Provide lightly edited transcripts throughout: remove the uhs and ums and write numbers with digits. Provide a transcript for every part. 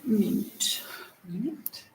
Mute. Minute.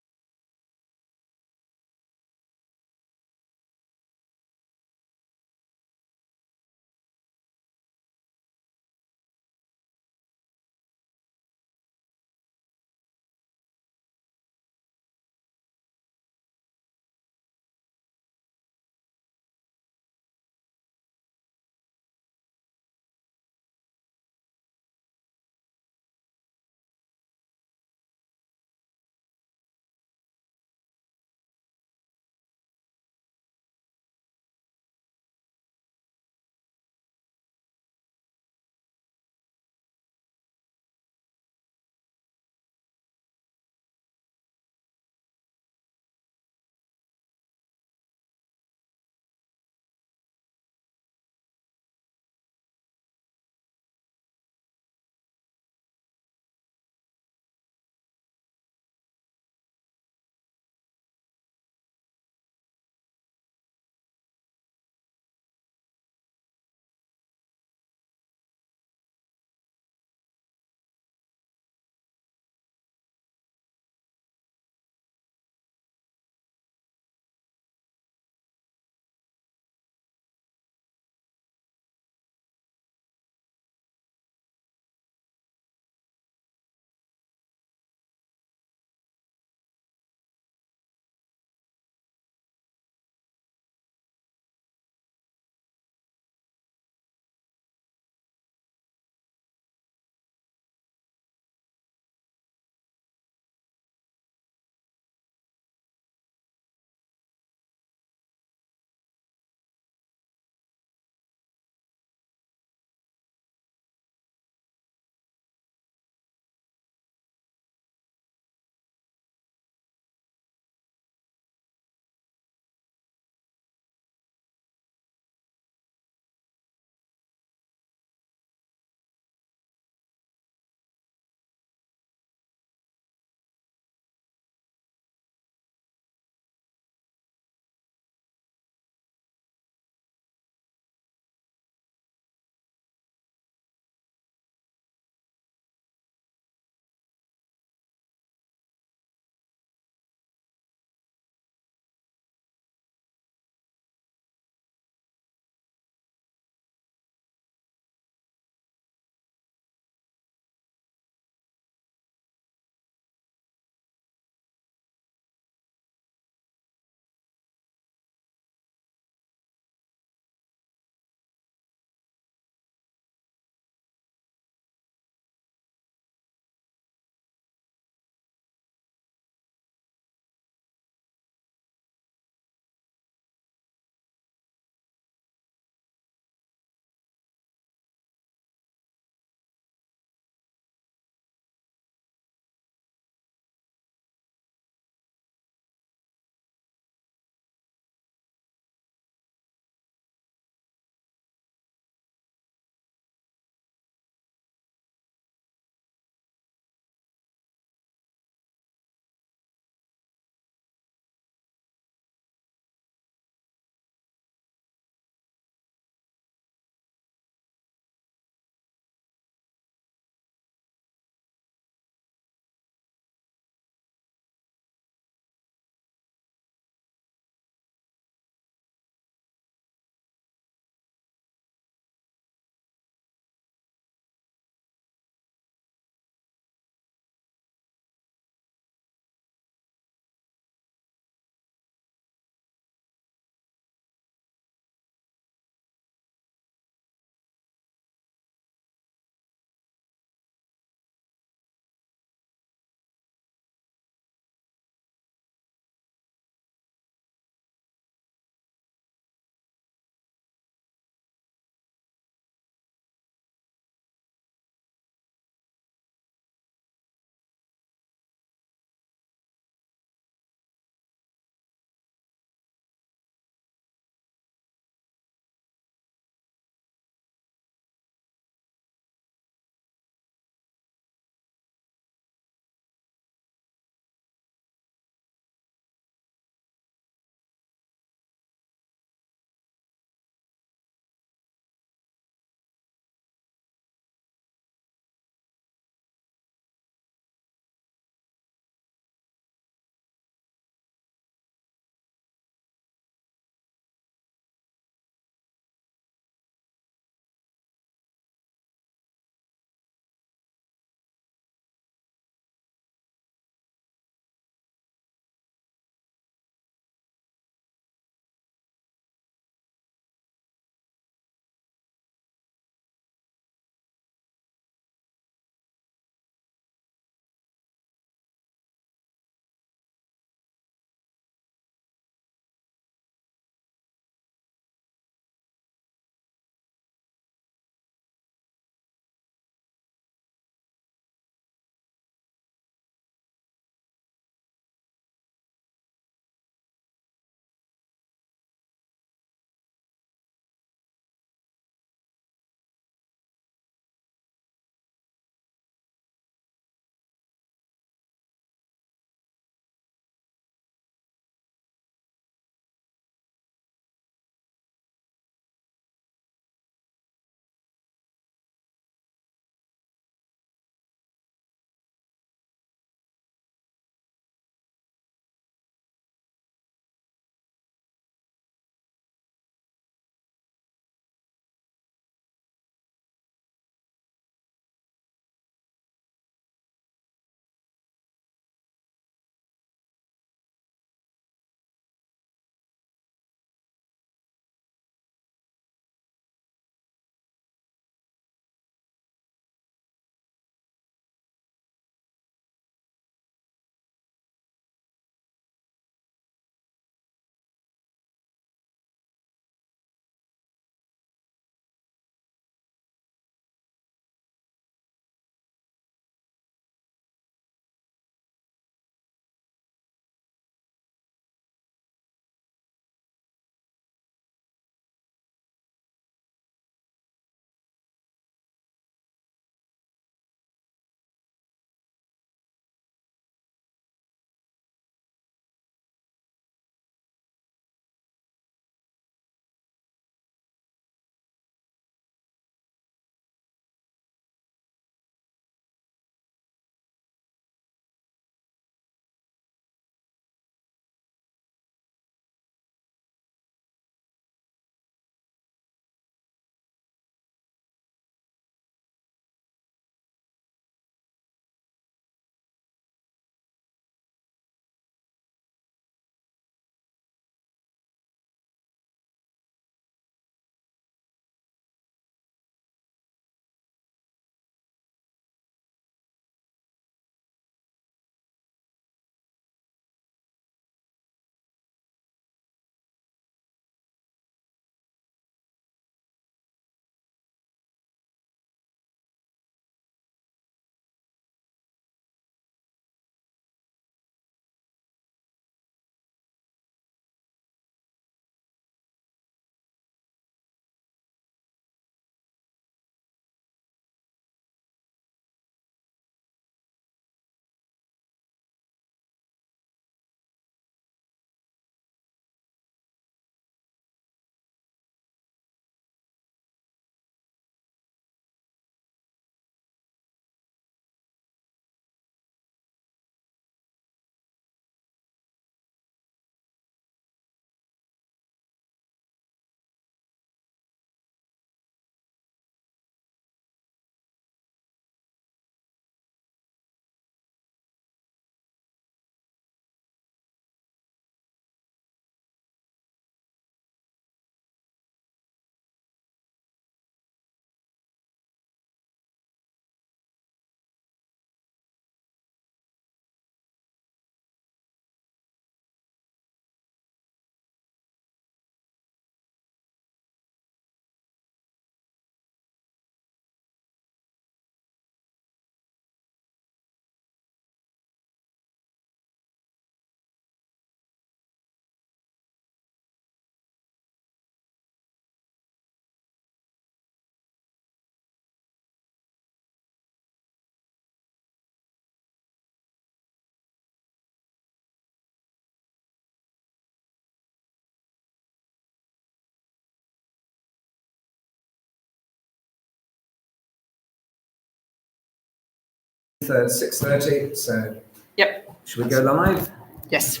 6:30. So yep. Should we go live? Yes.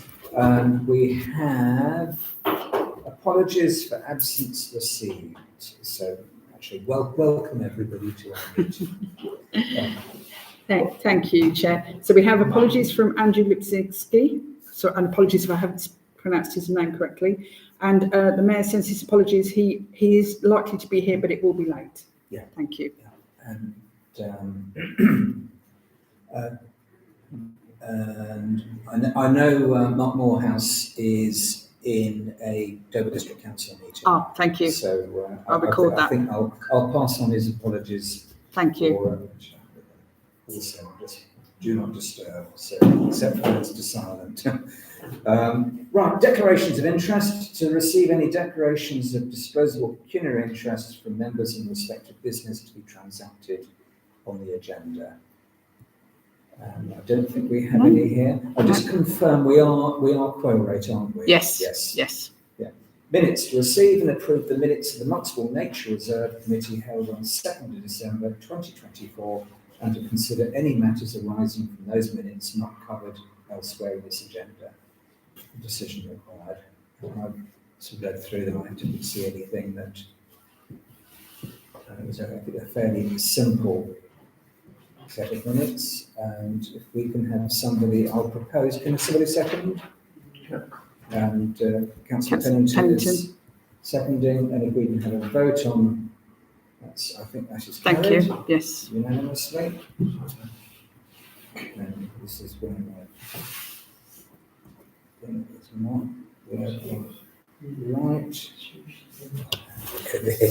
We have apologies for absence received. So actually, welcome everybody to our meeting. Thank you, Chair. So we have apologies from Andrew Lipzinski. So, and apologies if I haven't pronounced his name correctly. And the Mayor sends his apologies. He is likely to be here, but it will be late. Yeah. Thank you. Yeah. And I know Mark Morehouse is in a Dover District Council meeting. Oh, thank you. So I'll record that. I think I'll pass on his apologies. Thank you. Also, just do not disturb, so except for it's to silent. Right, declarations of interest. To receive any declarations of disposable pecuniary interest from members in respect of business to be transacted on the agenda. I don't think we have any here. I'll just confirm we are quo rate, aren't we? Yes. Yes. Yes. Yeah. Minutes. To receive and approve the minutes of the Monkswell Nature Reserve Committee held on 2nd of December 2024, and to consider any matters arising from those minutes not covered elsewhere in this agenda. Decision required. I've sort of read through them. I didn't see anything that it was a fairly simple set of minutes. And if we can have somebody, I'll propose. Can somebody second? Yeah. And Councillor Pennington is seconding. And if we can have a vote on, I think that is carried. Thank you. Yes. Unanimously. And this is when it's not right.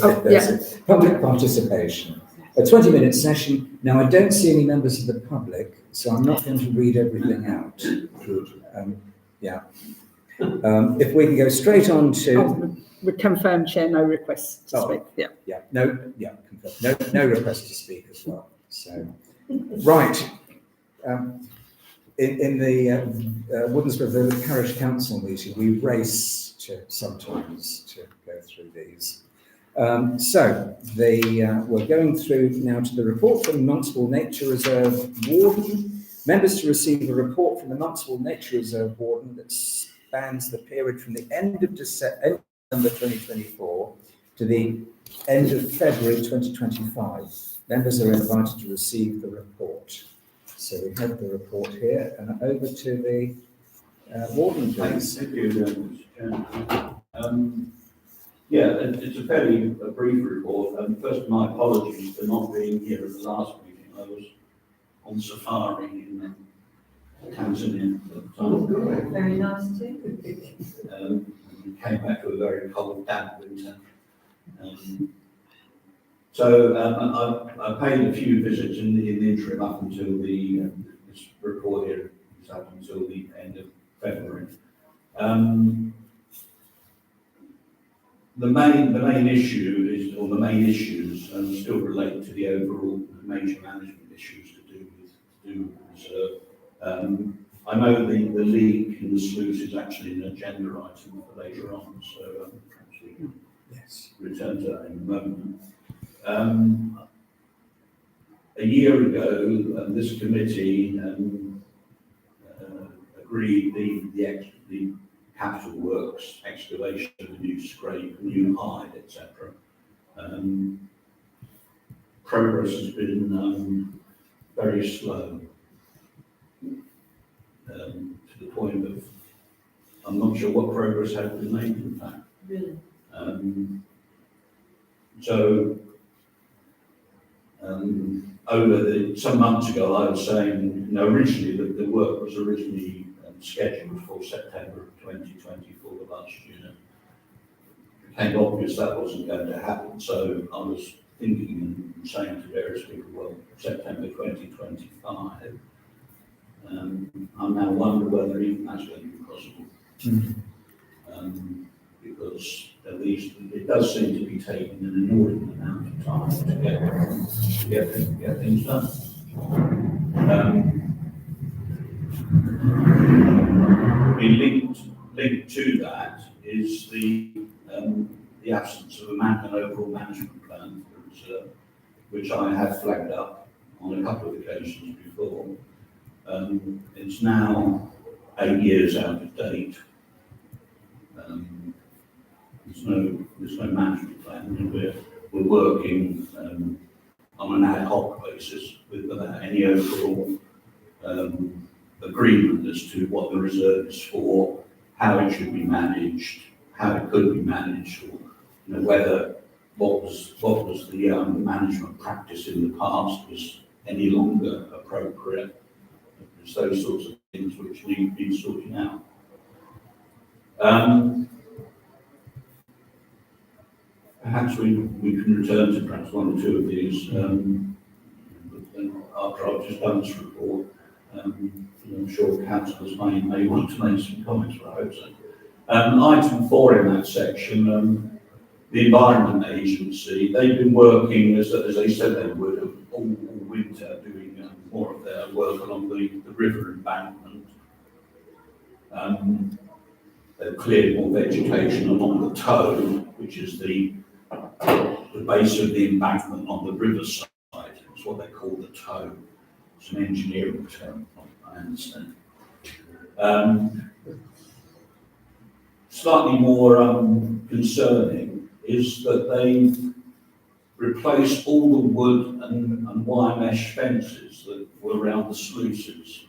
Oh, yeah. Public participation. A 20-minute session. Now, I don't see any members of the public, so I'm not going to read everything out. If we can go straight on to... We confirm, Chair, no requests to speak. Yeah. Yeah. Confirm. No request to speak as well. So, right. In the Woodensborough Parish Council meeting, we race sometimes to go through these. We're going through now to the report from the Monkswell Nature Reserve Warden. Members to receive a report from the Monkswell Nature Reserve Warden that spans the period from the end of December 2024 to the end of February 2025. Members are invited to receive the report. So we have the report here, and over to the Warden, please. Thank you, Mr. Chairman. It's a fairly brief report. First, my apologies for not being here at the last meeting. I was on safari in Tanzania at the time. Very nice too. Came back to a very cold, damp winter. I paid a few visits in the interim up until this report here is up until the end of February. The main issue the main issues still relate to the overall major management issues to do with the reserve. I know the leak in the sluice is actually an agenda item for later on, so perhaps we can return to that in a moment. A year ago, this committee agreed the capital works, excavation of a new scrape, a new hide, etc. Progress has been very slow, to the point of I'm not sure what progress has been made, in fact. Really? Some months ago, I was saying, originally the work was originally scheduled for September of 2024 last year. It became obvious that wasn't going to happen, so I was thinking and saying to various people, well, September 2025. I now wonder whether even that's going to be possible. Because at least it does seem to be taking an inordinate amount of time to get things done. Linked to that is the absence of an overall management plan for the reserve, which I have flagged up on a couple of occasions before. It's now 8 years out of date. There's no management plan, and we're working on an ad hoc basis without any overall agreement as to what the reserve is for, how it should be managed, how it could be managed, or whether what was the management practice in the past was any longer appropriate. It's those sorts of things which need to be sorted out. Perhaps we can return to perhaps one or two of these after I've just done this report. I'm sure councillors may want to make some comments, but I hope so. Item 4 in that section, the Environment Agency, they've been working, as they said they would, all winter, doing more of their work along the river embankment. They've cleared more vegetation along the toe, which is the base of the embankment on the river side. It's what they call the toe. It's an engineering term, I understand. Slightly more concerning is that they've replaced all the wood and wire mesh fences that were around the sluices.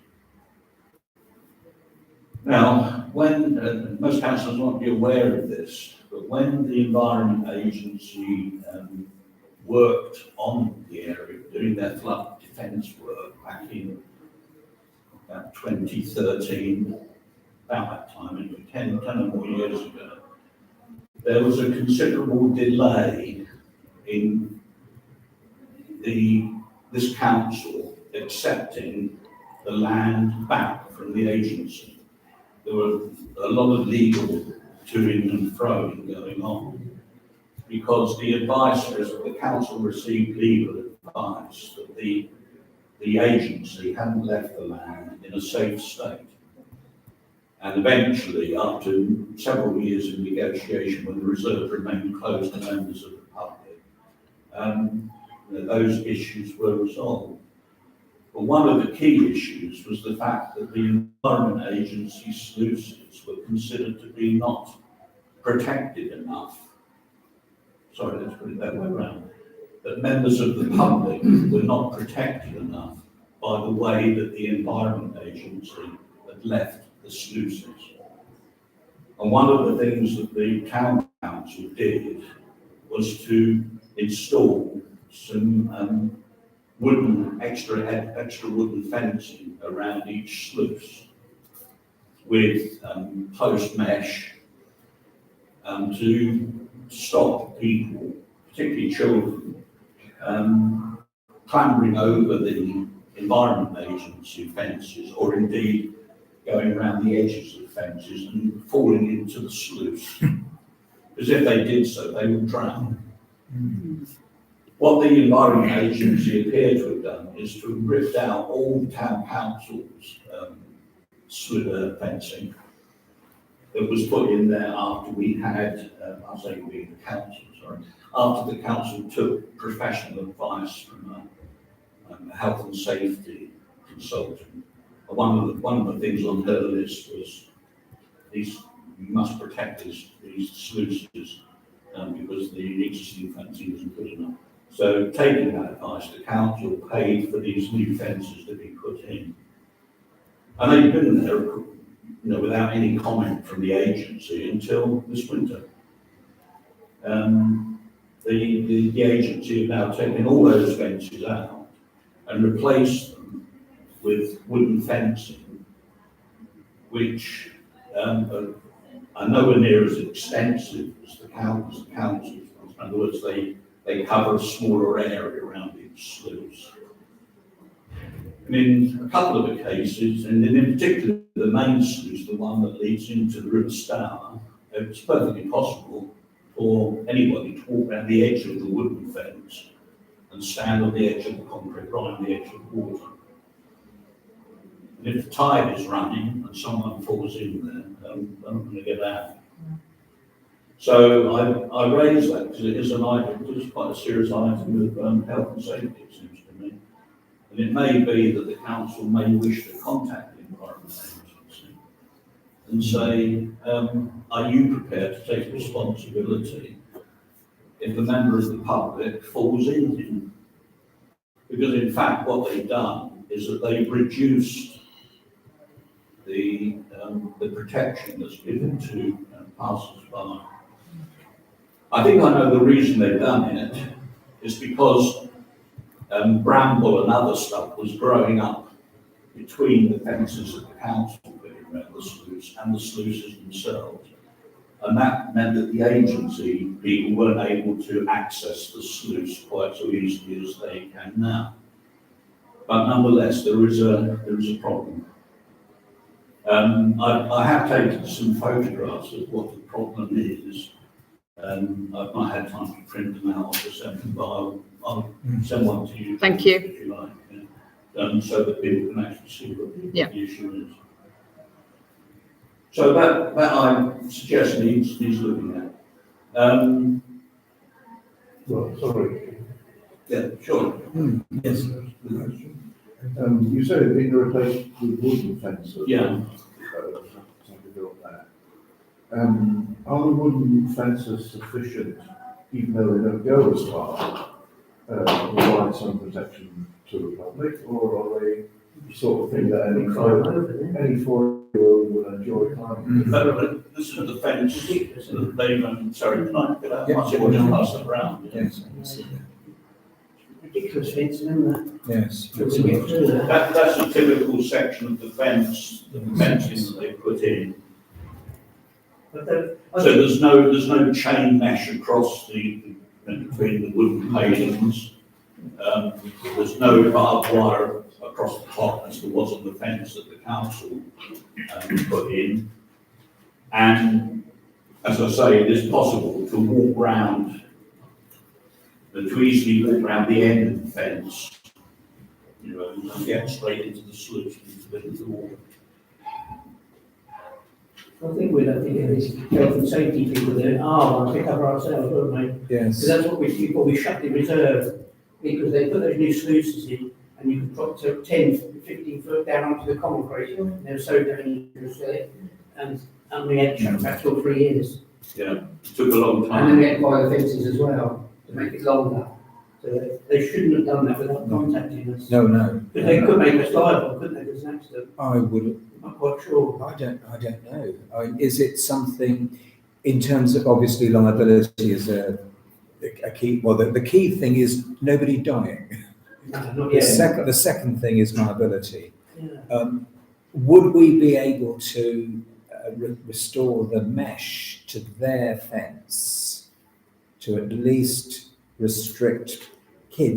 Now, when most councillors won't be aware of this, but when the Environment Agency worked on the area, doing their flood defence work back in about 2013, about that time, 10 or more years ago, there was a considerable delay in this council accepting the land back from the agency. There were a lot of legal to-ing and fro-ing going on, because the council received legal advice that the agency hadn't left the land in a safe state. And eventually, after several years of negotiation, when the reserve remained closed to members of the public, those issues were resolved. But one of the key issues was the fact that the Environment Agency sluices were considered to be not protected enough. Sorry, let's put it that way around. That members of the public were not protected enough by the way that the Environment Agency had left the sluices. And one of the things that the town council did was to install some extra wooden fencing around each sluice with post mesh to stop people, particularly children, clambering over the Environment Agency fences, or indeed going around the edges of the fences and falling into the sluice. Because if they did so, they would drown. What the Environment Agency appeared to have done is to have ripped out all the town council's fencing that was put in there after we had, after the council took professional advice from a health and safety consultant. One of the things on her list was you must protect these sluices because the existing fencing isn't good enough. So, taking that advice, the council paid for these new fences to be put in. And they've been there, without any comment from the agency until this winter. The agency have now taken all those fences out and replaced them with wooden fencing, which are nowhere near as extensive as the council. In other words, they cover a smaller area around each sluice. And in a couple of the cases, and in particular the main sluice, the one that leads into the River Stour, it's perfectly possible for anybody to walk around the edge of the wooden fence and stand on the edge of the concrete, right on the edge of the water. And if the tide is running and someone falls in there, they're not going to get out. So I raise that because it is an item, it's quite a serious item of health and safety, it seems to me. And it may be that the council may wish to contact the Environment Agency and say, are you prepared to take responsibility if a member of the public falls in? Because in fact, what they've done is that they've reduced the protection that's given to passers-by. I think I know the reason they've done it is because bramble and other stuff was growing up between the fences that the council put in around the sluice and the sluices themselves. And that meant that the agency people weren't able to access the sluice quite so easily as they can now. But nonetheless, there is a problem. I have taken some photographs of what the problem is. I've not had time to print them out or send them, but I'll send one to you. Thank you. If you like, yeah. So that people can actually see what the issue is. So that I suggest needs looking at. Well, sorry. Yeah, sure. Yes. You said it'd been replaced with wooden fences. Yeah. Are the wooden fences sufficient, even though they don't go as far, to provide some protection to the public, or are they the sort of thing that any 4-year-old would enjoy climbing? This is the fence that they've, sorry, can I get out? Yeah. I will just pass it around. Yes, I can see that. Ridiculous fence, isn't that? Yes. To get through that. That's a typical section of the fence, the fencing that they put in. But So there's no chain mesh across between the wooden palings. There's no barbed wire across the top as there was on the fence that the council put in. And as I say, it is possible to walk round, to easily walk round the end of the fence, and get straight into the sluice, into the water. I think we'd have to get these health and safety people there, to cover ourselves, don't they? Yes. Because that's what we shut the reserve, because they put those new sluices in, and you can drop to 10, 15 foot down onto the concrete, and they're so dangerous there, and we had to shut back for 3 years. Yeah, it took a long And then we time. had to buy the fences as well, to make it longer. So they shouldn't have done that without contacting us. No, no. Because they could make us liable, couldn't they, if there's an accident? I would. I'm not quite sure. I don't know. Is it something in terms of obviously liability is a key? Well, the key thing is nobody dying. No, not The yet. the second thing is liability. Yeah. Would we be able to restore the mesh to their fence to at least restrict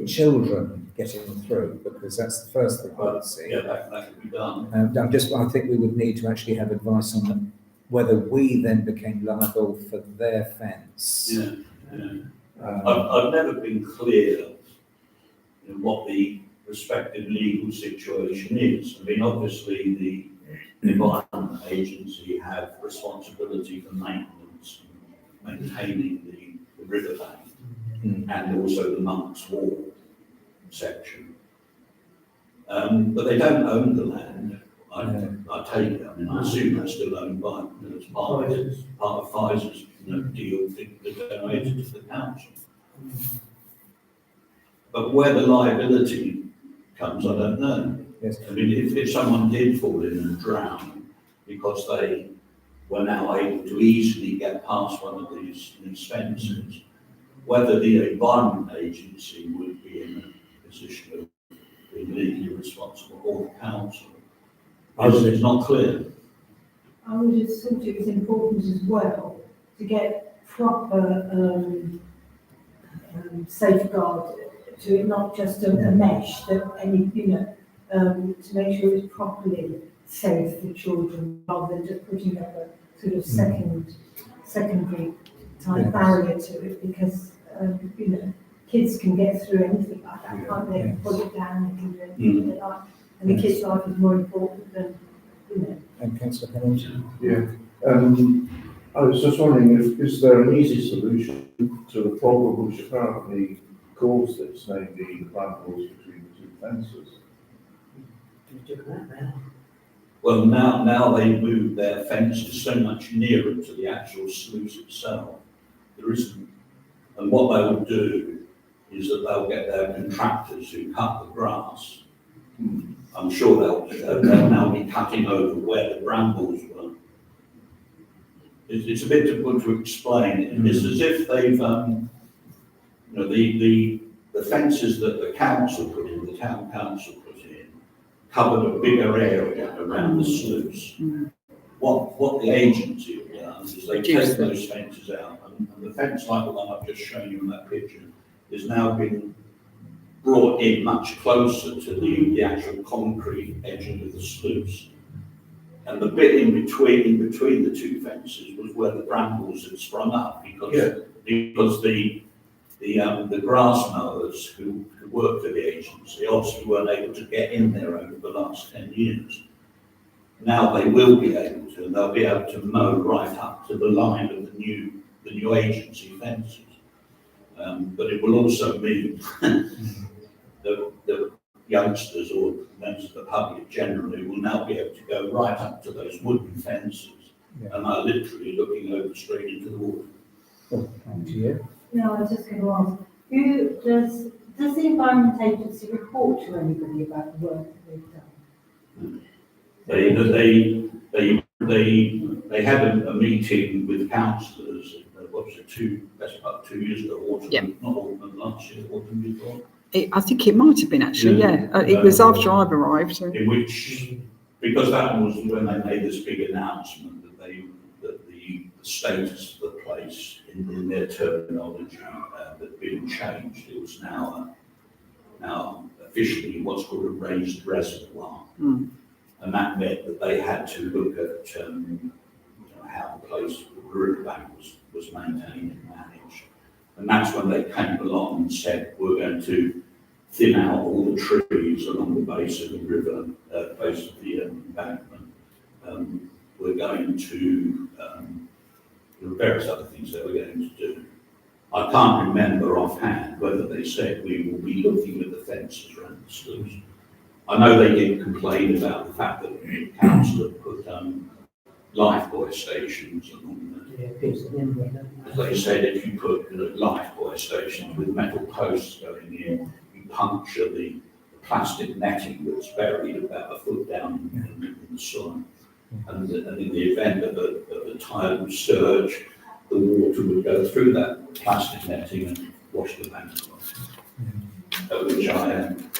children getting through? Because that's the first thing I would see. Yeah, that could be done. I think we would need to actually have advice on them, whether we then became liable for their fence. Yeah, yeah. I've never been clear in what the respective legal situation is. I mean, obviously the Environment Agency have responsibility for maintenance, and maintaining the riverbank, and also the Monk's Walk section. But they don't own the land. I take it. I mean, I assume that's still owned by them. It's part of Pfizer's deal that donated to the council. But where the liability comes, I don't know. Yes. I mean, if someone did fall in and drown because they were now able to easily get past one of these fences, whether the Environment Agency would be in a position of being legally responsible or the council, it's not clear. I would have thought it was important as well to get proper safeguard to it, not just a mesh, that any, to make sure it's properly safe for children, rather than just putting up a sort of secondary type barrier to it, because, kids can get through anything like that, can't they? Yes. Put it down, they can do anything they like, and the kid's life is more important than, And Councillor Pennington? Yeah. I was just wondering, is there an easy solution to the problem which apparently caused this, namely the brambles between the two fences? You took that now. Well, now they move their fences so much nearer to the actual sluice itself. There isn't, and what they will do is that they'll get their contractors who cut the grass. I'm sure they'll now be cutting over where the brambles were. It's a bit difficult to explain. It's as if they've, the fences that the council put in, the town council put in, covered a bigger area around the sluice. What the agency have done is they take those fences out, and the fence like the one I've just shown you in that picture is now being brought in much closer to the actual concrete edging of the sluice. And the bit in between the two fences was where the brambles had sprung up because the grass mowers who worked for the agency obviously weren't able to get in there over the last 10 years. Now they will be able to, and they'll be able to mow right up to the line of the new agency fences. But it will also mean that youngsters or members of the public generally will now be able to go right up to those wooden fences and are literally looking over straight into the water. Oh, thank you. No, I was just going to ask, who does the Environment Agency report to anybody about the work that they've done? They had a meeting with councillors, what was it, that's about 2 years ago, autumn, not autumn last year, autumn before. I think it might have been actually, it was after I've arrived. So. In which, because that was when they made this big announcement that the status of the place in their terminology had been changed. It was now officially what's called a raised reservoir. And that meant that they had to look at how the place, the riverbank was maintained and managed. And that's when they came along and said, we're going to thin out all the trees along the base of the river, base of the embankment. We're going to, there were various other things they were going to do. I can't remember offhand whether they said we will be looking at the fences around the sluice. I know they did complain about the fact that the council had put lifebuoy stations along there. As they said, if you put lifebuoy stations with metal posts going in, you puncture the plastic netting that's buried about a foot down in the soil. And in the event of a tidal surge, the water would go through that plastic netting and wash the bank off. Which I am.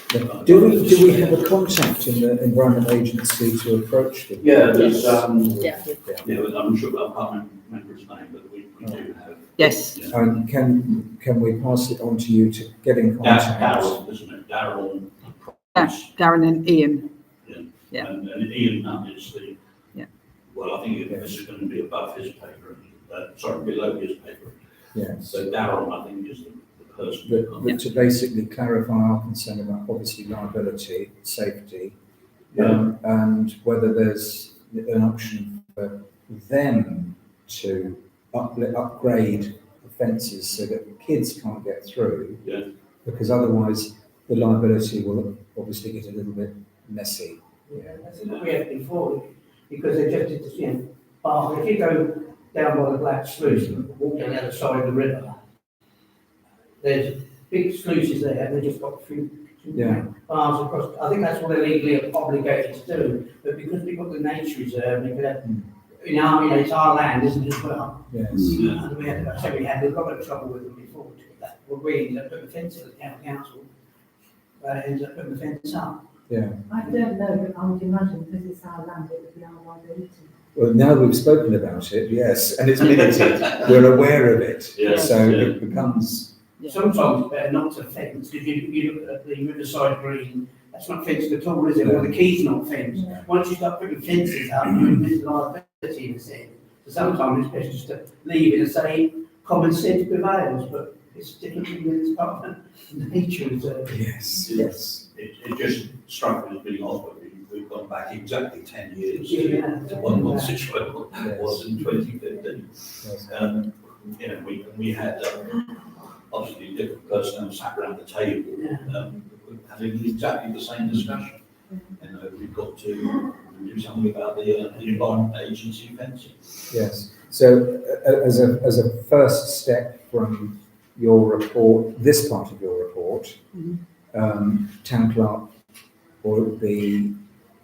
Do we have a contact in the Environment Agency to approach them? Yeah, there's, Yeah. I'm sure, I can't remember his name, but we do have. Yes. Yeah. And can we pass it on to you to get in contact? Darryl, isn't it? Darryl. Darren and Ian. Yeah. And Ian Nunn is the, Yeah. well, I think this is going to be above his paper, below his paper. Yes. So Darryl, I think, is the person. But to basically clarify our concern about obviously liability, safety, and whether there's an option for them to upgrade the fences so that kids can't get through. Yeah. Because otherwise the liability will obviously get a little bit messy. Yeah, that's what we had before, because they just did this, path. If you go down by the Black Sluice and walk down the other side of the river, there's big sluices there, and they just got a few bars across. I think that's what they're legally obligated to do, but because we've got the nature reserve, we could have, it's our land, isn't it, as well? Yes. And we had a lot of trouble with them before to get that. Well, we ended up putting the fence at the town council, ended up putting the fence up. Yeah. I don't know, but I would imagine because it's our land, it would be our liability. Well, now we've spoken about it, yes, and it's minuted, we're aware of it. Yes, So yeah. it becomes, Sometimes it's better not to fence, because you look at the Riverside Green, that's not fenced at all, is it? Well, the quay's not fenced. Yeah. Once you start putting fences up, you miss liability in a sense. So sometimes it's best just to leave it and say common sense prevails, but it's different when it's part of the nature reserve. yes. It just struck me as being odd, but we've gone back exactly 10 years Yeah. to what the situation was in 2015. Yes. We had obviously different personnel sat around the table, having exactly the same discussion. You know, we've got to do something about the Environment Agency fencing. Yes. So as a first step from your report, this part of your report, town clerk will be,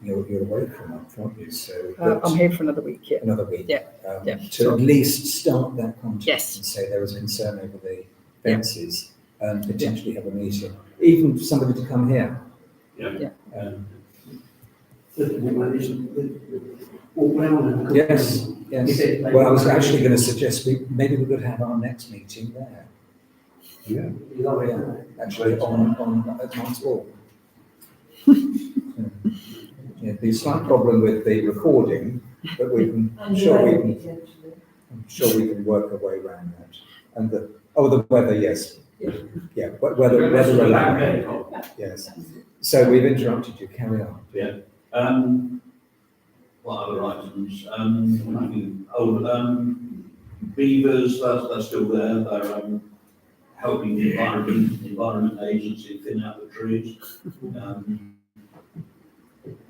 you're away for a month, aren't you? So I'm here for another week, yeah. another week. Yeah, yeah, To sure. at least start that contact Yes. and say there is a concern over the fences and potentially have a meeting, even somebody to come here. Yeah. Walk round and. Yes, yes. Well, I was actually going to suggest maybe we could have our next meeting there. Yeah. Yeah, actually on at Monks Wall. Yeah, the slight problem with the recording, but we can, I'm sure we can work our way around that. And the weather, yes. Yeah, weather allowing. Yes. So we've interrupted you, carry on. Yeah. What other items? Beavers, they're still there. They're helping the Environment Agency thin out the trees.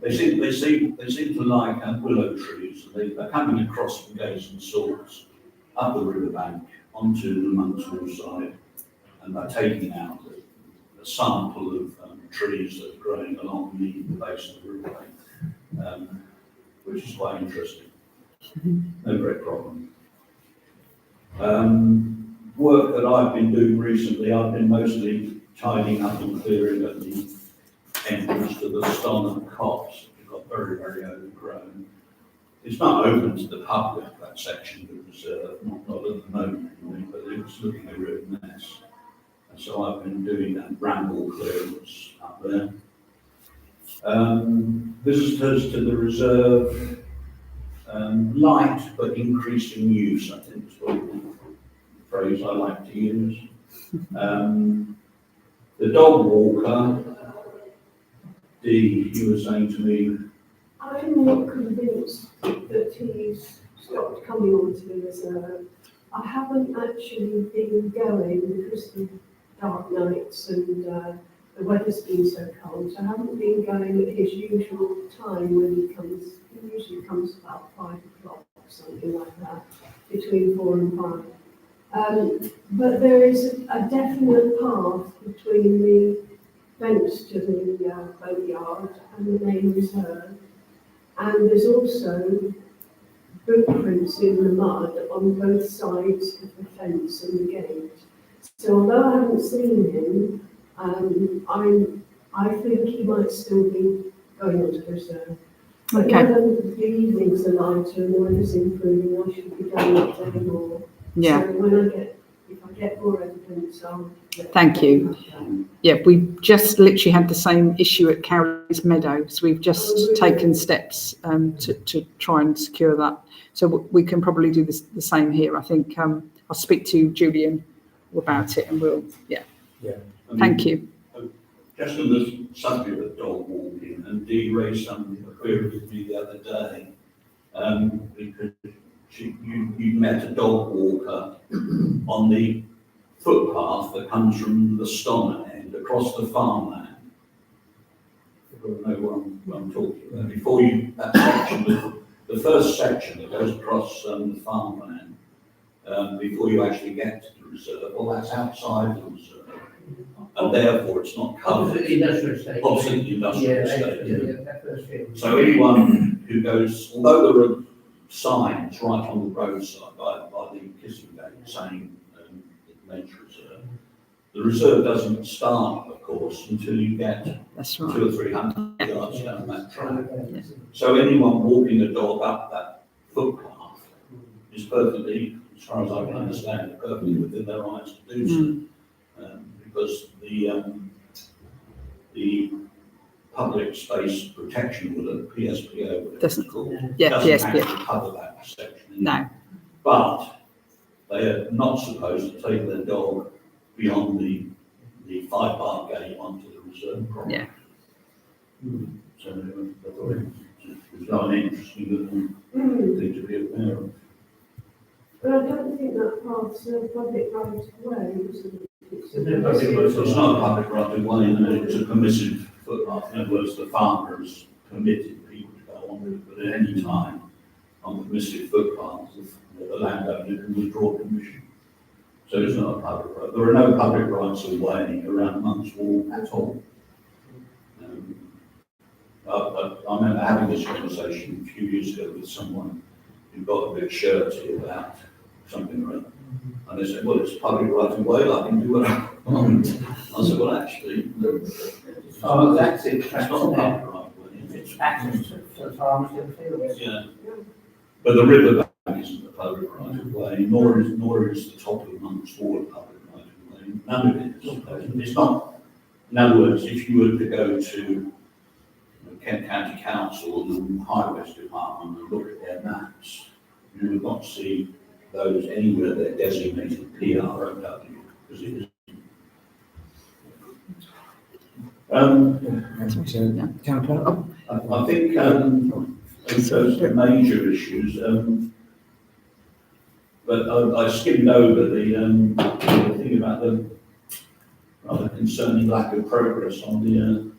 They seem to like willow trees. They're coming across from Gays and Swords up the riverbank onto the Monks Wall side, and they're taking out a sample of trees that are growing along the base of the riverbank, which is quite interesting. No great problem. Work that I've been doing recently, I've been mostly tidying up and clearing at the entrance to the Stonham Copse. It got very, very overgrown. It's not open to the public, that section of the reserve, not at the moment, but it's looking a real mess. And so I've been doing that bramble clearance up there. Visitors to the reserve, light but increasing use, I think is what the phrase I like to use. The dog walker, Dee, you were saying to me, I'm not convinced that he's stopped coming onto the reserve. I haven't actually been going because of dark nights and the weather's been so cold, so I haven't been going at his usual time when he comes. He usually comes about 5 o'clock, something like that, between 4 and 5. But there is a definite path between the fence to the boatyard and the main reserve. And there's also footprints in the mud on both sides of the fence and the gate. So although I haven't seen him, I think he might still be going on to the reserve. But Okay. whether the evenings are lighter and the weather's improving, I should be going up there more. Yeah. So if I get more evidence, I'll. Thank you. Yeah, we've just literally had the same issue at Cowley's Meadows. We've just taken steps to try and secure that. So we can probably do the same here. I think I'll speak to Julian about it and we'll, Yeah. thank you. Just on the subject of dog walking, and Dee raised some query with me the other day, because you met a dog walker on the footpath that comes from the Stonham end across the farmland. You know what I'm talking about. Before you, that section, the first section that goes across the farmland, before you actually get to the reserve, well, that's outside the reserve. And therefore it's not covered. Opposite the industrial estate. Opposite the industrial Yeah, estate. that first field. So anyone who goes, although there are signs right on the roadside by the kissing gate saying nature reserve, the reserve doesn't start, of course, until you get That's right. 200 or 300 yards down that track. Yeah. So anyone walking a dog up that footpath is perfectly, as far as I can understand, it, perfectly within their rights to do so. Because the public space protection order, PSPO, whatever Doesn't- it's called, Yeah, doesn't PSPO. actually cover that section. No. But they are not supposed to take their dog beyond the 5-bar gate onto the reserve property. Yeah. So I thought it was quite an interesting little thing to be aware of. But I don't think that path's a public right of way, is it? There's no public right of So it's not a public right of way, and it's a permissive footpath. in other words, the farmer has permitted people to go on it, but at any time on permissive footpaths, the landowner can withdraw permission. So it's not a public right. There are no public rights of way around Monk's Wall at all. I remember having this conversation a few years ago with someone who got a bit shirty about something or other. And they said, well, it's public right of way, I can do what I want. I said, well, actually, Oh, that's it. it's not a public right of way. It's access to the farmers to the fields. Yeah. But the river bank isn't a public right of way, nor is the top of Monk's Wall a public right of way. None of it is. It's not. In other words, if you were to go to Kent County Council and the Highways Department and look at their maps, you would not see those anywhere they're designated PROW, because it is. Councillor? I think those are major issues, but I skimmed over the thing about the rather concerning lack of progress on these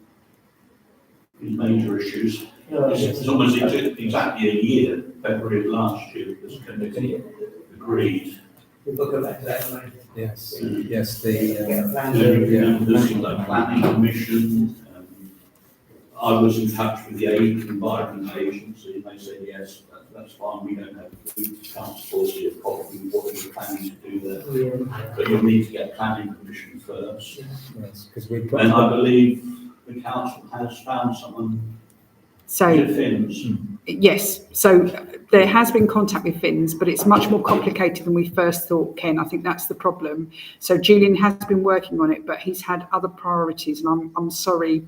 major issues. It's almost exactly a year, February of last year, this committee agreed. We'll go back to that later. Yes, yes, the, This is the planning commission. I was in touch with the Environment Agency, and they said, yes, that's fine, we don't have food transport of property, what you're planning to do there. But you'll need to get planning permission first. yes, because we've And got, I believe the council has found someone So, with Finns. yes, so there has been contact with Finns, but it's much more complicated than we first thought, Ken. I think that's the problem. So Julian has been working on it, but he's had other priorities, and I'm sorry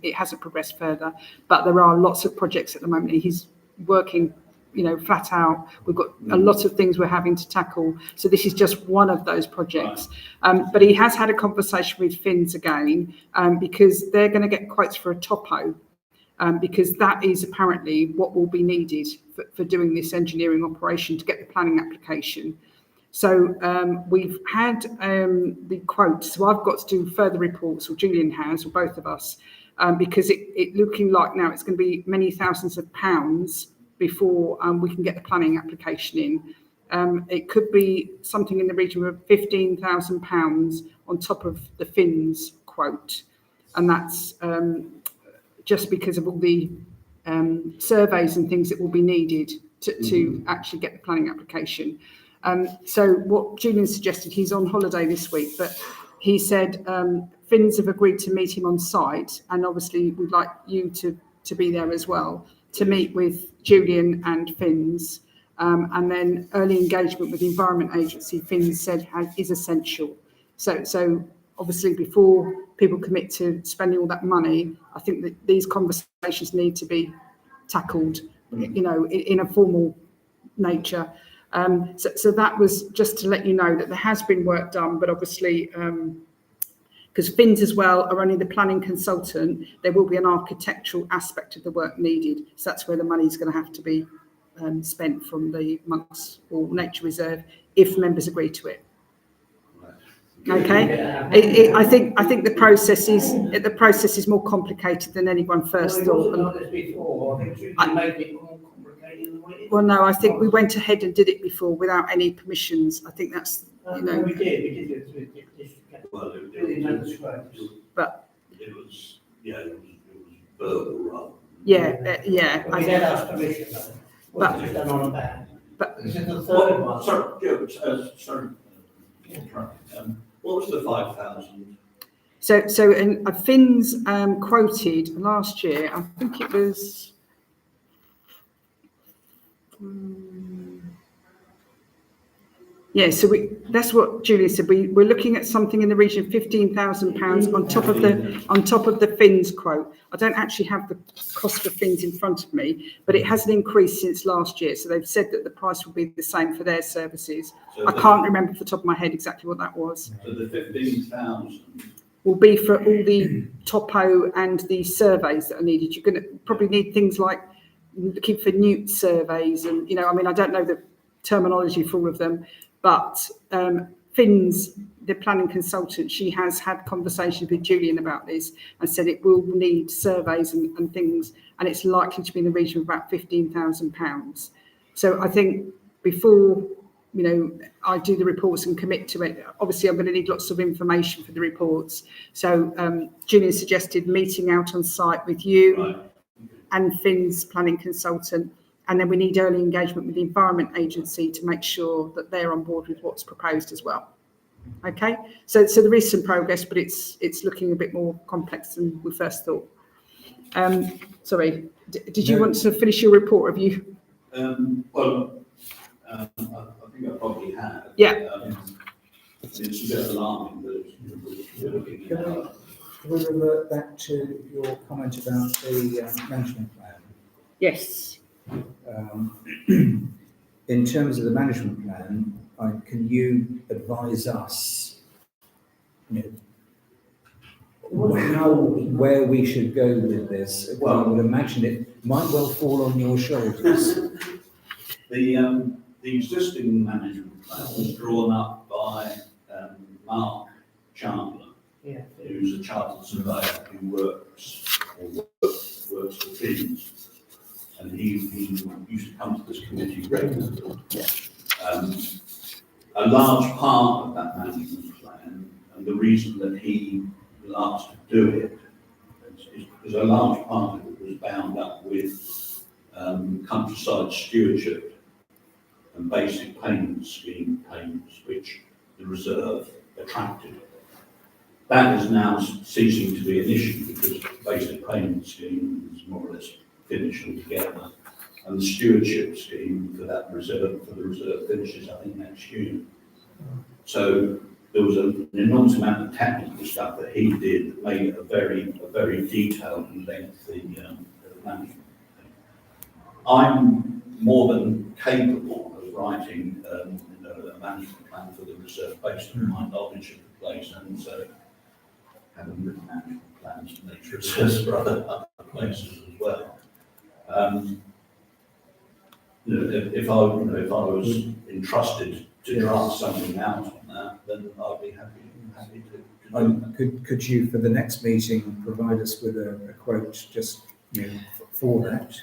it hasn't progressed further. But there are lots of projects at the moment. He's working, flat out. We've got a lot of things we're having to tackle. So this is just one of those projects. But he has had a conversation with Finns again, because they're going to get quotes for a topo. Because that is apparently what will be needed for doing this engineering operation to get the planning application. So we've had the quote. So I've got to do further reports, or Julian has, or both of us, because it looking like now it's going to be many thousands of pounds before we can get the planning application in. It could be something in the region of £15,000 on top of the Finns quote, and that's just because of all the surveys and things that will be needed to actually get the planning application. So what Julian suggested, he's on holiday this week, but he said Finns have agreed to meet him on site, and obviously we'd like you to be there as well, to meet with Julian and Finns, and then early engagement with the Environment Agency, Finns said is essential. So obviously before people commit to spending all that money, I think that these conversations need to be tackled, in a formal nature. So that was just to let you know that there has been work done, but obviously, because Finns as well are only the planning consultant, there will be an architectural aspect of the work needed. So that's where the money is going to have to be spent from the Monk's Wall Nature Reserve if members agree to it. Okay, I think the process is more complicated than anyone first thought. Well, no, I think we went ahead and did it before without any permissions. I think that's We did. Well, But it was verbal rather. yeah. We did ask permission, though. What was done on a ban? But This is the third one. Sorry. What was the 5,000? So and Finns quoted last year, I think it was. Yeah, so that's what Julia said. We're looking at something in the region of £15,000 on top of the Finns quote. I don't actually have the cost of Finns in front of me, but it hasn't increased since last year. So they've said that the price will be the same for their services. So I can't remember off the top of my head exactly what that was. So the 15,000. Will be for all the topo and the surveys that are needed. You're going to probably need things like looking for newt surveys, and I don't know the terminology for all of them. But Finn's, the planning consultant, she has had conversations with Julian about this and said it will need surveys and things, and it's likely to be in the region of about £15,000. So I think before, you know, I do the reports and commit to it, obviously I'm going to need lots of information for the reports. So Julian suggested meeting out on site with you Right. and Finn's planning consultant, and then we need early engagement with the Environment Agency to make sure that they're on board with what's proposed as well. Okay, so there is some progress, but it's looking a bit more complex than we first thought. Sorry, did you want to finish your report? Have you? I think I probably have. Yeah. It's a bit alarming that we're looking at. Can we revert back to your comment about the management plan? Yes. In terms of the management plan, can you advise us, you know, where we should go with this? Well, I would imagine it might well fall on your shoulders. The existing management plan was drawn up by Mark Chandler, who's a chartered surveyor who works for Finn's, and he used to come to this committee regularly. A large part of that management plan, and the reason that he was asked to do it, is because a large part of it was bound up with countryside stewardship and basic payment scheme payments, which the reserve attracted. That is now ceasing to be an issue because basic payment scheme is more or less finished altogether, and the stewardship scheme for the reserve finishes, I think, next June. So there was an enormous amount of technical stuff that he did that made it a very detailed and lengthy management. I'm more than capable of writing a management plan for the reserve based on my knowledge of the place, and so having written management plans for nature reserves for other places as well. If I was entrusted to draft something out on that, then I'd be happy to do that. Could you, for the next meeting, provide us with a quote just for that?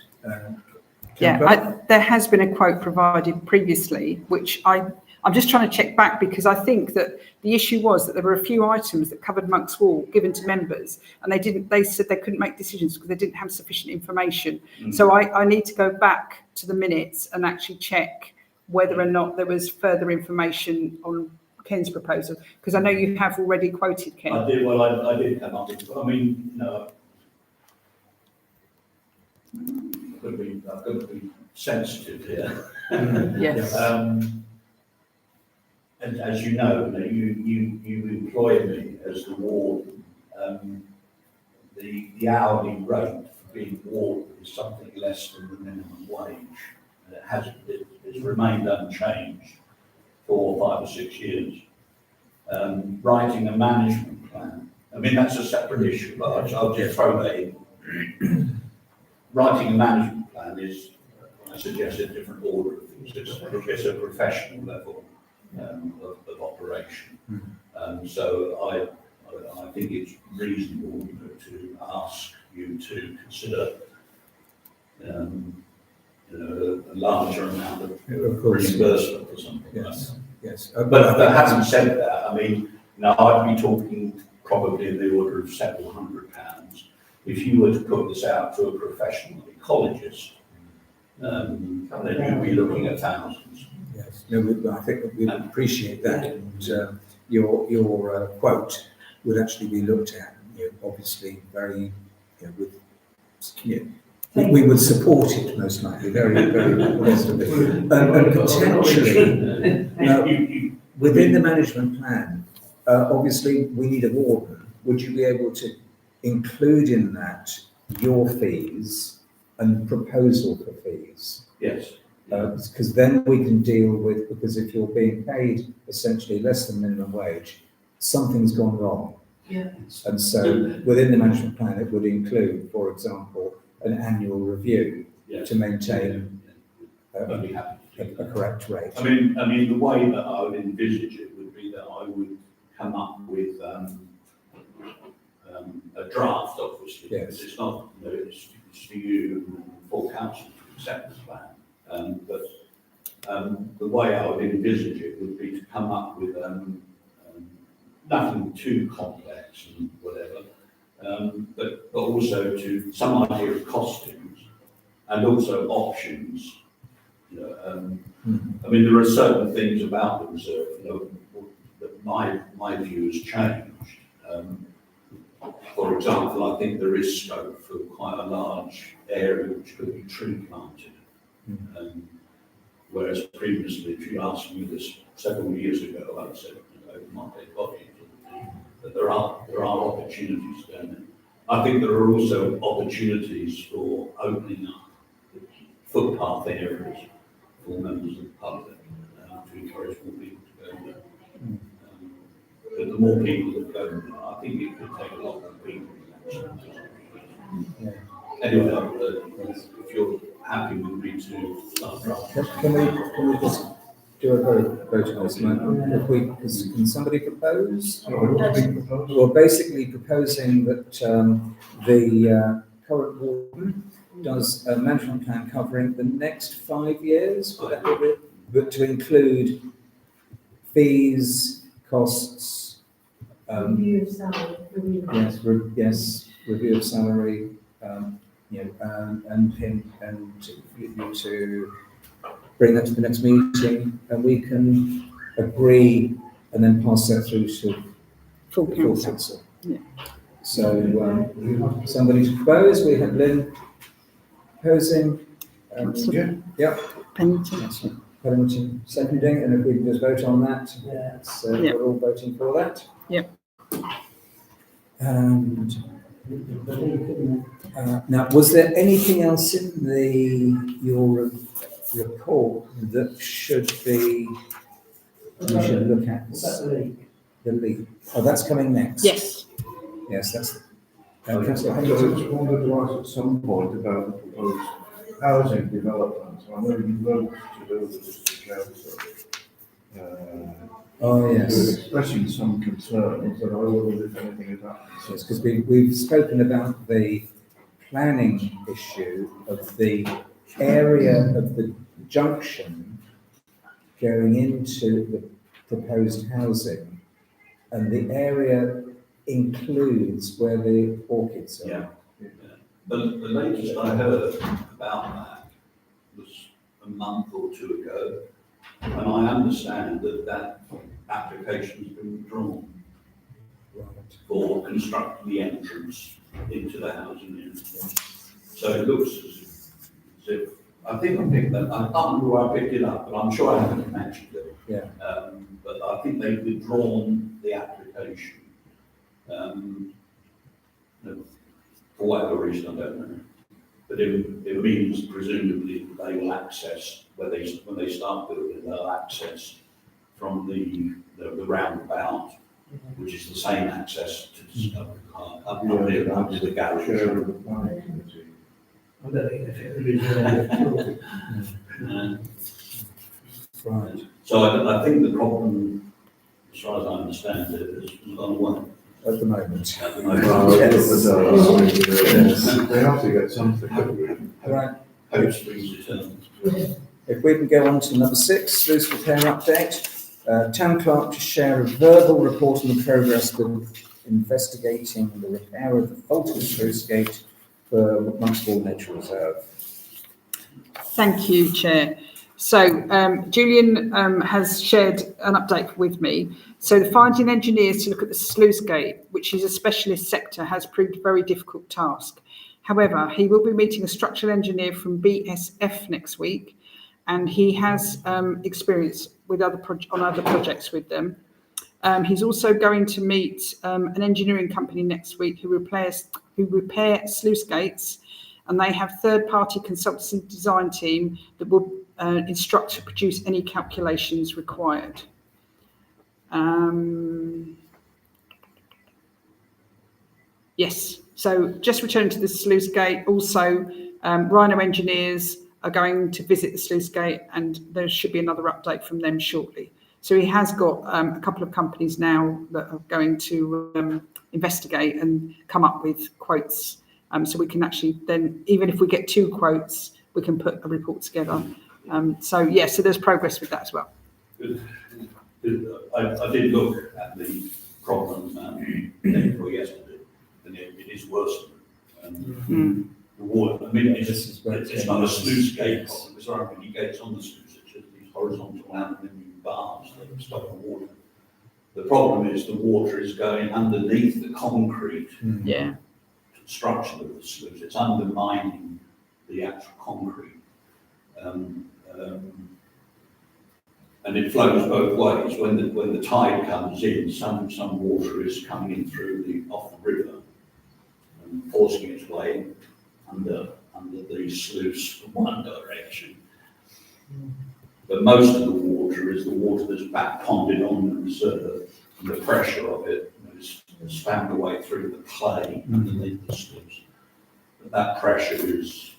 There has been a quote provided previously, which I'm just trying to check back because I think that the issue was that there were a few items that covered Monk's Wall given to members, and they said they couldn't make decisions because they didn't have sufficient information. Mm-hmm. So I need to go back to the minutes and actually check whether or not there was further information on Ken's proposal, because I know you have already quoted Ken. I did. Well, I did come up with. I mean, no. I've got to be sensitive here. Yes. And as you know, you employ me as the warden. The hourly rate for being warden is something less than the minimum wage. And it's remained unchanged for 5 or 6 years. Writing a management plan, I mean, that's a separate issue, but I'll just throw that in. Writing a management plan is, I suggest, a different order of things. It's a professional level of operation. So I think it's reasonable to ask you to consider a larger amount of reimbursement or something. Yes, like that. yes. But having said that, I mean, I'd be talking probably in the order of several £100. If you were to put this out to a professional ecologist, then you'd be looking at thousands. Yes, no, I think we appreciate that, and your quote would actually be looked at. Obviously, very we would support it most likely, very positively, and potentially within the management plan. Obviously, we need a warden. Would you be able to include in that your fees and proposal for fees? Yes. Because then we can deal with, because if you're being paid essentially less than minimum wage, something's gone wrong. Yeah. And so within the management plan, it would include, for example, an annual review to maintain I'd be happy to do a correct rate. I mean, the way that I would envisage it would be that would come up with a draft, obviously, Yes. because it's not, it's for you and full council to accept this plan. But the way I would envisage it would be to come up with nothing too complex and whatever, but also to some idea of costings and also options. I mean, there are certain things about the reserve, that my view has changed. For example, I think there is scope for quite a large area which could be tree planted. Whereas previously, if you asked me this several years ago, I'd said, my dead body, that there are opportunities down there. I think there are also opportunities for opening up the footpath areas for members of the public to encourage more people to go there. But the more people that go there, I think it could take a lot of people. Yeah. Anyway, if you're happy with me to start drafting. Can we just do a vote on this? Can somebody propose? Well, basically proposing that the current warden does a management plan covering the next 5 years, but to include fees, costs, Review of salary. yes, review of salary, and him and you to bring that to the next meeting, and we can agree and then pass that through to Full the full council. council. Yeah. So, somebody to propose, we have Lynn proposing, Councillor yeah, Pennington. Councillor Pennington seconding, and if we can just vote on that, Yeah. we're all voting for that. Yeah. And now, was there anything else in your report that we should look at? The leak. Oh, that's coming next. Yes. Yes, that's. So Councillor I Pennington. just wanted to ask at some point about the proposed housing development. I know you wrote to do with the council. Oh, You were yes. expressing some concerns, and I wondered if anything had happened. Yes, because we've spoken about the planning issue of the area of the junction going into the proposed housing, and the area includes where the orchids are. Yeah. The latest I heard about that was a month or two ago, and I understand that application has been withdrawn Right. for constructing the entrance into the housing unit. So it looks as if, I think I picked that, I can't remember where I picked it up, but I'm sure I haven't mentioned it. Yeah. But I think they've withdrawn the application. For whatever reason, I don't know. But it means presumably that they will access, when they start building, they'll access from the roundabout, which is the same access to Discovery Park, up here, up to the Chair garage. of the planning committee. I don't think if it Right. So I think the problem, as far as I understand it, is gone away At the moment. at the Well, moment. They have to get something, don't they? Right. Hope springs eternal. If we can go on to number 6, sluice repair update. Town clerk to share a verbal report on the progress of investigating the repair of the faulted sluice gate for Monkswell Nature Reserve. Thank you, Chair. So Julian has shared an update with me. So the finding engineers to look at the sluice gate, which is a specialist sector, has proved a very difficult task. However, he will be meeting a structural engineer from BSF next week, and he has experience with other projects with them. He's also going to meet an engineering company next week who repair sluice gates, and they have third-party consultancy design team that will instruct to produce any calculations required. Yes, so just returning to the sluice gate, also Rhino engineers are going to visit the sluice gate, and there should be another update from them shortly. So he has got a couple of companies now that are going to investigate and come up with quotes. So we can actually then, even if we get 2 quotes, we can put a report together. So there's progress with that as well. I did look at the problem day before yesterday, and it is worse. The water, I mean, it's not a sluice gate problem, because there aren't many gates on the sluice, it's just these horizontal aluminium bars that stop the water. The problem is the water is going underneath the concrete structure of the sluice, it's undermining the actual concrete. And it flows both ways. When the tide comes in, some water is coming in through off the river and forcing its way under the sluice from one direction. But most of the water is the water that's back ponded on the reserve, and the pressure of it has found a way through the clay underneath the sluice. But that pressure is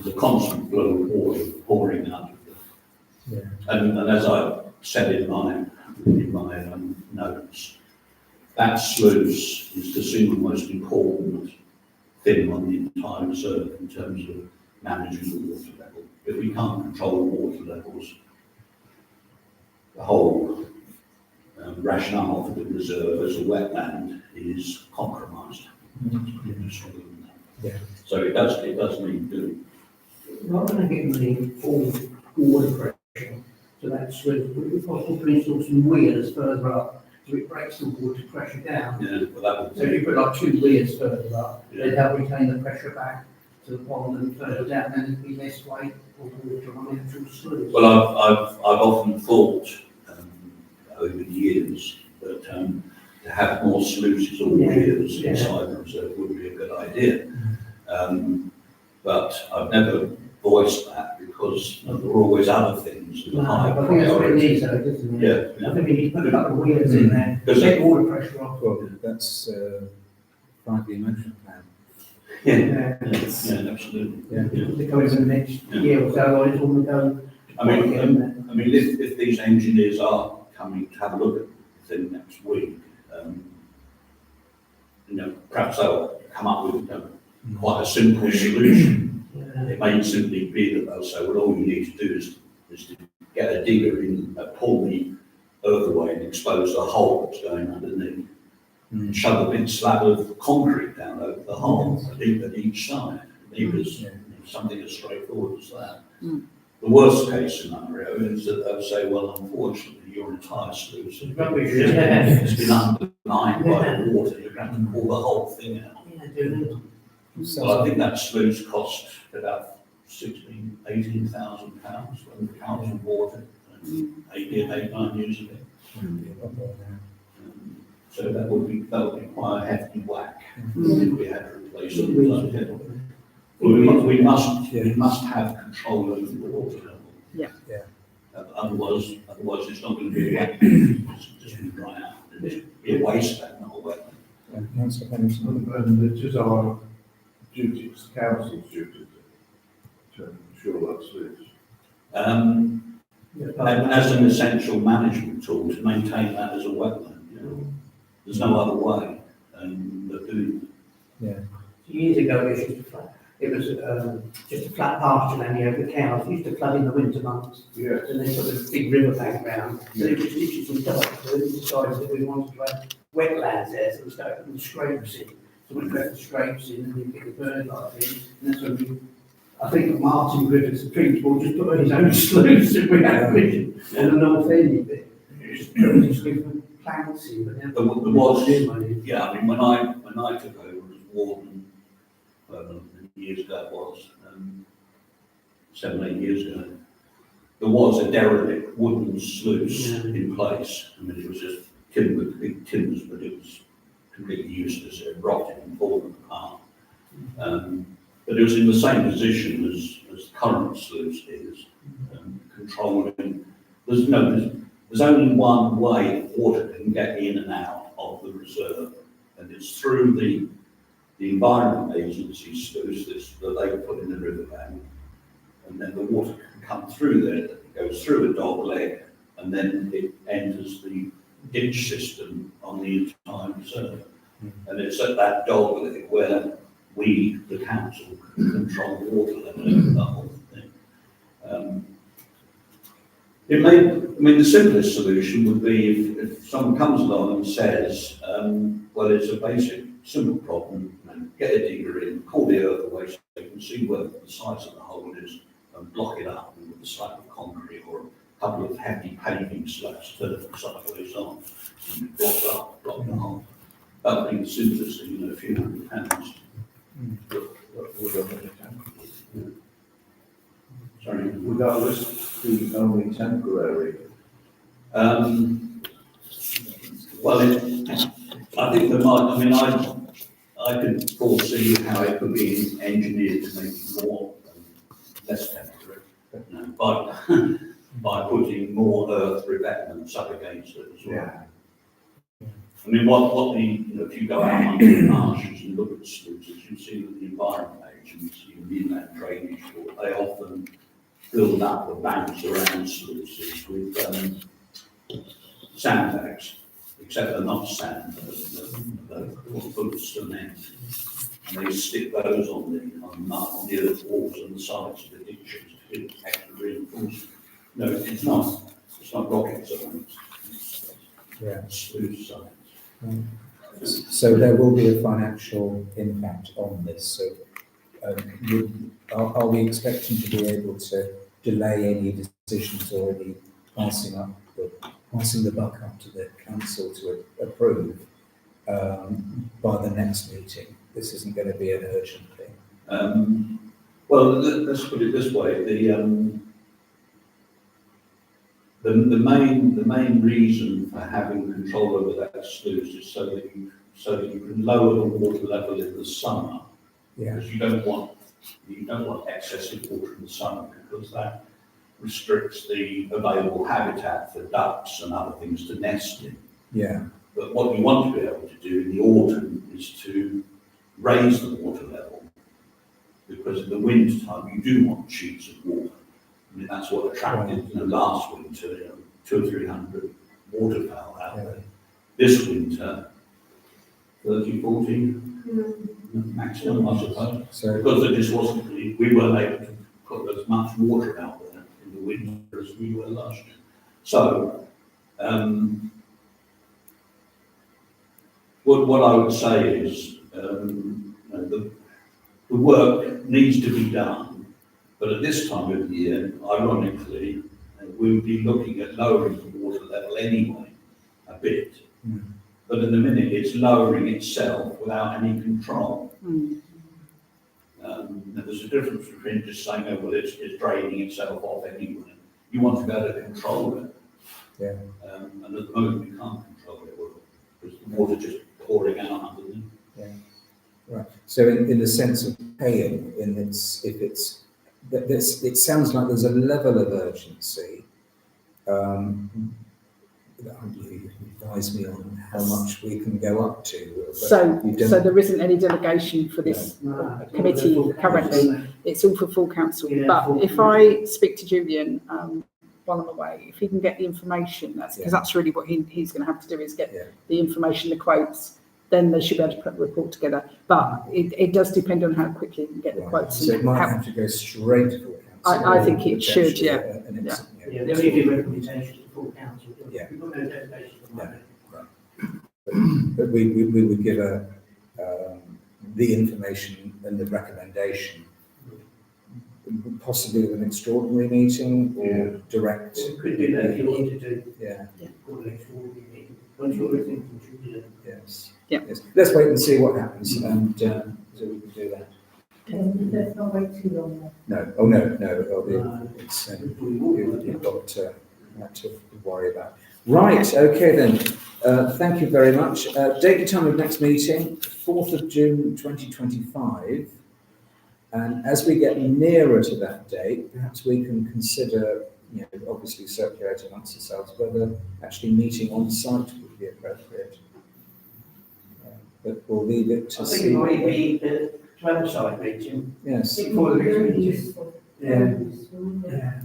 a constant flow of water pouring out of it. Yeah. And as I said in my notes, that sluice is the single most important thing on the entire reserve in terms of managing the water level. If we can't control the water levels, the whole rationale for the reserve as a wetland is compromised. Yeah. So it does need doing. Rather than getting the full water pressure to that sluice, would it be possible to install some weirs further up so it breaks the water pressure down? Yeah, but that would. So if you put like 2 weirs further up, they'd help retain the pressure back to the pond and further down, then it'd be less weight of water on the actual sluice. Well, I've often thought over the years that to have more sluices or weirs inside the reserve would be a good idea. But I've never voiced that because there are always other things that are high I think that's what it priority. needs though, doesn't it? Yeah. I think we need to put a couple of weirs in there, Because get water pressure off. Well, that's 5-year management plan. Yeah, absolutely. Yeah. To go into the next year or so, or it's all go. I mean, if these engineers are coming to have a look at the thing next week, perhaps they'll come up with quite a simple solution. It may simply be that they'll say, well, all you need to do is to get a digger in, pull the earth away and expose the hole that's going underneath. And shove a big slab of concrete down over the hole at each side. It was something as straightforward as that. The worst case scenario is that they'll say, well, unfortunately, your entire sluice has been undermined by the water. You're going to pull the whole thing out. Well, I think that sluice cost about £18,000 when the council bought it 9 years ago. So that would be quite a hefty whack if we had to replace it. We must have control over the water level. Yeah. Otherwise it's not going to be a wetland. It's just going to dry out. It'll be a wasteland, not a wetland. Councillor Henderson. And it is our duty, it's the council's duty to ensure that's it. And as an essential management tool to maintain that as a wetland, there's no other way but doing Yeah. Years ago, it was just a flat pasture land here for cows. It used to flood in the winter months. Yes. And they put a big river bank round. So it was literally some dark. So we decided that we wanted to have wetlands there, so we started putting scrapes in. So we put the scrapes in and we get the bird life in. And that's when I think Martin Griffiths, the principal, just put his own sluice and we had vision on the north end of it. Just different plants in, but then There was, yeah, I mean, when I took over as warden, years ago it was, 7, 8 years ago, there was a derelict wooden sluice in place. I mean, it was just big timbers, but it was completely useless. It rotted and fallen apart. But it was in the same position as the current sluice is, controlling. There's only one way water can get in and out of the reserve, and it's through the Environment Agency sluice that they put in the riverbank, and then the water can come through there. It goes through a dog leg and then it enters the ditch system on the entire reserve. And it's at that dog where we, the council, can control the water level of the whole thing. The simplest solution would be if someone comes along and says, well, it's a basic, simple problem, get a digger in, call the earth away so you can see where the size of the hole is and block it up with a slab of concrete or a couple of heavy paving slabs to sideways on, and block the hole. That would be the simplest thing, a few £100. Sorry. Would that risk be only temporary? Well, I think there might, I could foresee how it could be engineered to make it more, less temporary, by putting more earth revetments up against it as well. Yeah. I mean, if you go out into the marshes and look at sluices, you see that the environment page and you see the inland drainage board, they often build up the banks around sluices with sandbags, except they're not sand, they're full of cement. And they stick those on the earth walls and the sides of the ditches to give extra reinforcement. No, it's not rocket science. Yeah. It's sluice science. So there will be a financial impact on this. So are we expecting to be able to delay any decisions or any passing the buck up to the council to approve by the next meeting? This isn't going to be an urgent thing. Well, let's put it this way: the main reason for having control over that sluice is so that you can lower the water level in the summer. Yeah. Because you don't want excessive water in the summer, because that restricts the available habitat for ducks and other things to nest in. Yeah. But what you want to be able to do in the autumn is to raise the water level, because in the winter time you do want sheets of water. I mean, that's what attracted, last winter, 200 or 300 waterfowl out there. This winter, 30, 40 maximum, I suppose. So Because there just wasn't, we weren't able to put as much water out there in the winter as we were last year. So, what I would say is, the work needs to be done. But at this time of the year, ironically, we would be looking at lowering the water level anyway, a bit. But in the minute, it's lowering itself without any control. There's a difference between just saying, oh, well, it's draining itself off anyway. You want to be able to control it. yeah. And at the moment, we can't control it, because the water just pouring out underneath. Right. So in the sense of paying, it sounds like there's a level of urgency. You advise me on how much we can go up to. So there isn't any delegation for this committee currently. It's all for full council. Yeah, But full if I speak to Julian while I'm away, if he can get the information, because that's really what he's going to have to do, is get the information, the quotes. Then they should be able to put a report together. But it does depend on how quickly you can get the quotes. So it might have to go straight to full council. I think it should, Yeah, they'll give you recommendations to full council. Yeah. We've got no delegation at the moment. But we would give the information and the recommendation, possibly with an extraordinary meeting or direct. We could do that if you wanted to. Yeah. Call an extraordinary meeting. Once you're listening to Julian. Yes. Yeah. Yes. Let's wait and see what happens, and so we can do that. Let's not wait too long. No. Oh no. It's you've got that to worry about. Right. Okay then. Thank you very much. Date and time of next meeting, 4th of June 2025. And as we get nearer to that date, perhaps we can consider, obviously circulate amongst ourselves whether actually meeting on site would be appropriate. But we'll leave it to I think see. it might be to have a side meeting Yes. before the next Very meeting. useful. Yeah.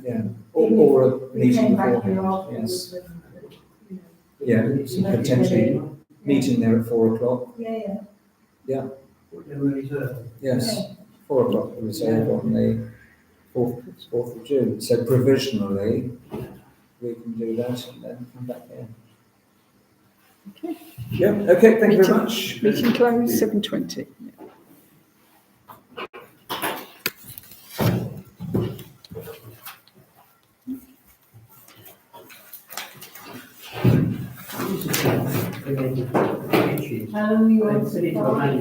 Yeah. It or a We meeting came back here beforehand, yes. afterwards and, Yeah, so potentially meeting there at 4 o'clock, yeah. Put them in reserve. yes, 4 o'clock reserve on the 4th of June. So provisionally, we can do that and then come back here. Okay. Yeah, okay, thank you very Meeting- much. Meeting closed, 7:20. Issues. How long you I want said it to to a man